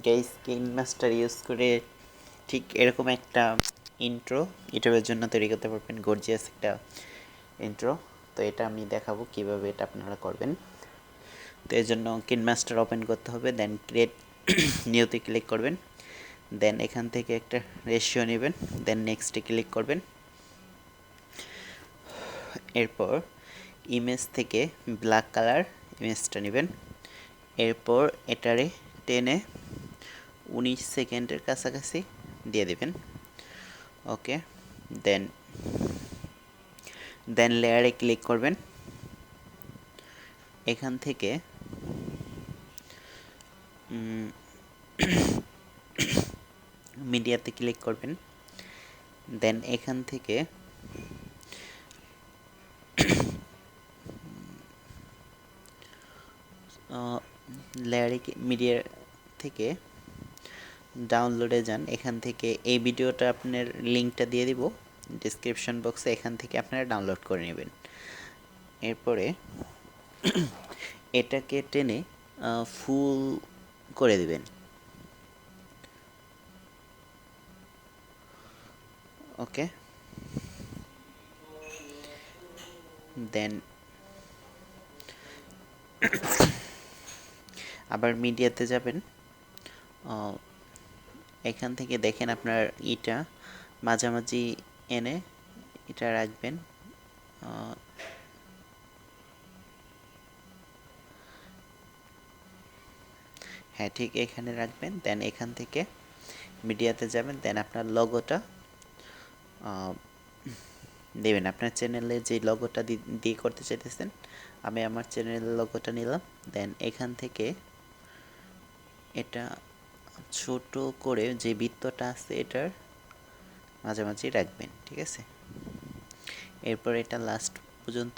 Guys কিনমাস্টার use করে ঠিক এরকম একটা ইন্ট্রো ইউটিউবের জন্য তৈরি করতে পারবেন, গর্জিয়াস একটা ইন্ট্রো। তো এটা আমি দেখাবো কিভাবে এটা আপনারা করবেন। তো এর জন্য কিনমাস্টার ওপেন করতে হবে, দেন ক্রিয়েট নিউতে ক্লিক করবেন, দেন এখান থেকে একটা রেশিও নেবেন, দেন নেক্সটে ক্লিক করবেন। এরপর ইমেজ থেকে ব্ল্যাক কালার ইমেজটা নেবেন, এরপর এটারে টেনে 19 সেকেন্ডের কাছাকাছি দিয়ে দেবেন। ওকে, দেন দেন লেয়ারে ক্লিক করবেন, এখান থেকে মিডিয়াতে ক্লিক করবেন, দেন এখান থেকে লেয়ারে মিডিয়া থেকে ডাউনলোডে যান, এখান থেকে এই ভিডিওটা আপনার লিঙ্কটা দিয়ে দিব ডিসক্রিপশন বক্সে, এখান থেকে আপনারা ডাউনলোড করে নেবেন। এরপরে এটাকে টেনে ফুল করে দিবেন। ওকে, দেন আবার মিডিয়াতে যাবেন, এখান থেকে দেখেন আপনার ইটা মাঝামাঝি এনে এটা রাখবেন। হ্যাঁ, ঠিক এখানে রাখবেন, দেন এখান থেকে মিডিয়াতে যাবেন, দেন আপনার লগোটা দেবেন, আপনার চ্যানেলে যে লগোটা দিয়ে করতে চাইতেছেন। আমি আমার চ্যানেলের লগোটা নিলাম, দেন এখান থেকে এটা ছোট করে যে বৃত্তটা আছে এটার মাঝামাঝি রাখবেন, ঠিক আছে। এরপর এটা লাস্ট পর্যন্ত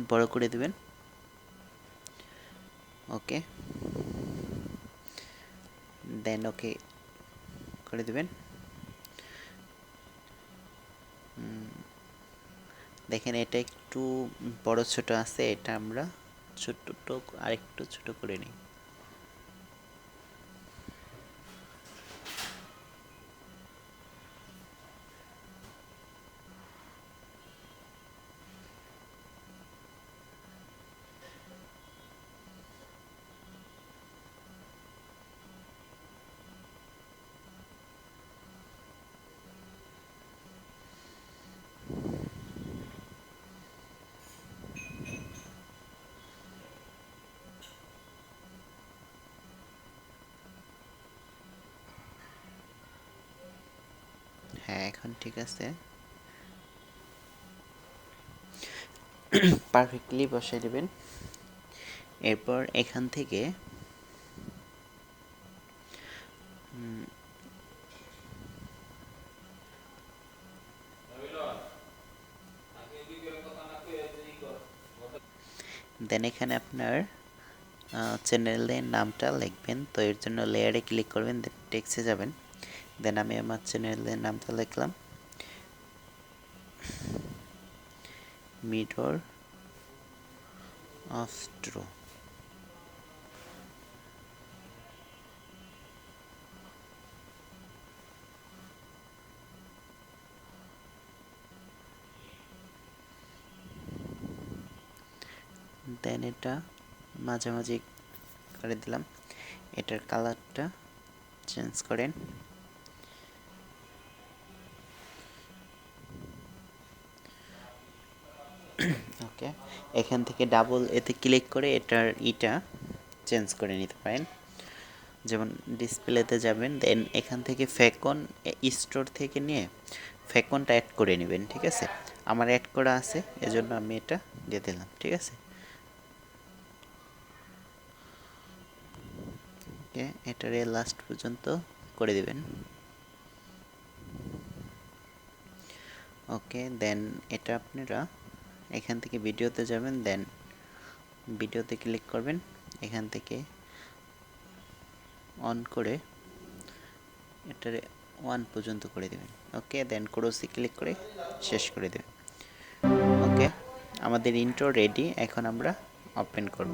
বড় করে দেবেন। ওকে, দেন ওকে করে দেবেন। দেখেন এটা একটু বড় ছোট আছে, এটা আমরা ছোট আরেকটু ছোট করে নিই। হ্যাঁ, এখন ঠিক আছে, পারফেক্টলি বসাই দেবেন। এরপর এখান থেকে দেন এখানে আপনার চ্যানেলের নামটা লিখবেন। তো এর জন্য লেয়ারে ক্লিক করবেন, দেন টেক্সটে যাবেন, দেন আমি আমার চ্যানেলের নামটা লিখলাম মিরর অফ ট্রু। দেন এটা মাঝামাঝি করে দিলাম, এটার কালারটা চেঞ্জ করেন। ওকে, এখান থেকে ডাবল এতে ক্লিক করে এটার ইটা চেঞ্জ করে নিতে পারেন। যেমন ডিসপ্লেতে যাবেন, দেন এখান থেকে ফ্যাকন স্টোর থেকে নিয়ে ফ্যাকনটা অ্যাড করে নেবেন, ঠিক আছে। আমার অ্যাড করা আছে, এজন্য আমি এটা দিয়ে দিলাম, ঠিক আছে। ওকে, এটারে লাস্ট পর্যন্ত করে দিবেন। ওকে, দেন এটা আপনারা এখান থেকে ভিডিওতে যাবেন, দেন ভিডিওতে ক্লিক করবেন, এখান থেকে অন করে এটারে 1 পর্যন্ত করে দেবেন। ওকে, দেন ক্রসে ক্লিক করে শেষ করে দেবেন। ওকে, আমাদের ইন্ট্রো রেডি, এখন আমরা ওপেন করব।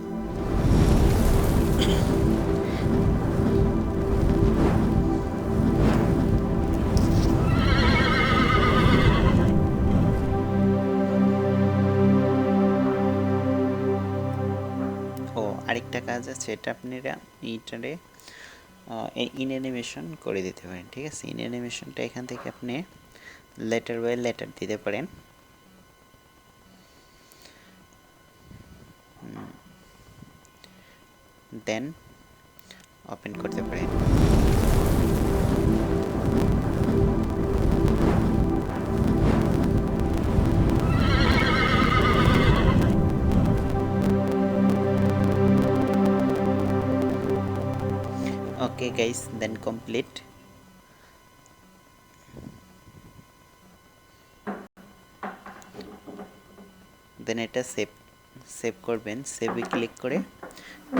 আরেকটা কাজ আছে, এটা আপনারা এইটারে ইন অ্যানিমেশন করে দিতে পারেন। ঠিক আছে, ইন অ্যানিমেশনটা এখান থেকে আপনি লেটার বাই লেটার দিতে পারেন। দেন ওপেন করতে পারেন। Okay guys, then complete. দেন এটা সেভ করবেন। সেভে ক্লিক করে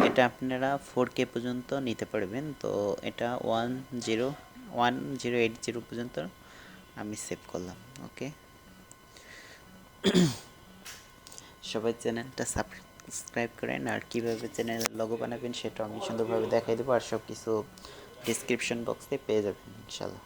এটা আপনারা 4K পর্যন্ত নিতে পারবেন। তো এটা 1080 পর্যন্ত আমি সেভ করলাম। ওকে, সবাই চ্যানেলটা সাবস্ক্রাইব করেন। আর কীভাবে চ্যানেলের লোগো বানাবেন সেটা আমি সুন্দরভাবে দেখাই দেবো, আর সব কিছু ডিসক্রিপশন বক্সে পেয়ে যাবেন ইনশাল্লাহ।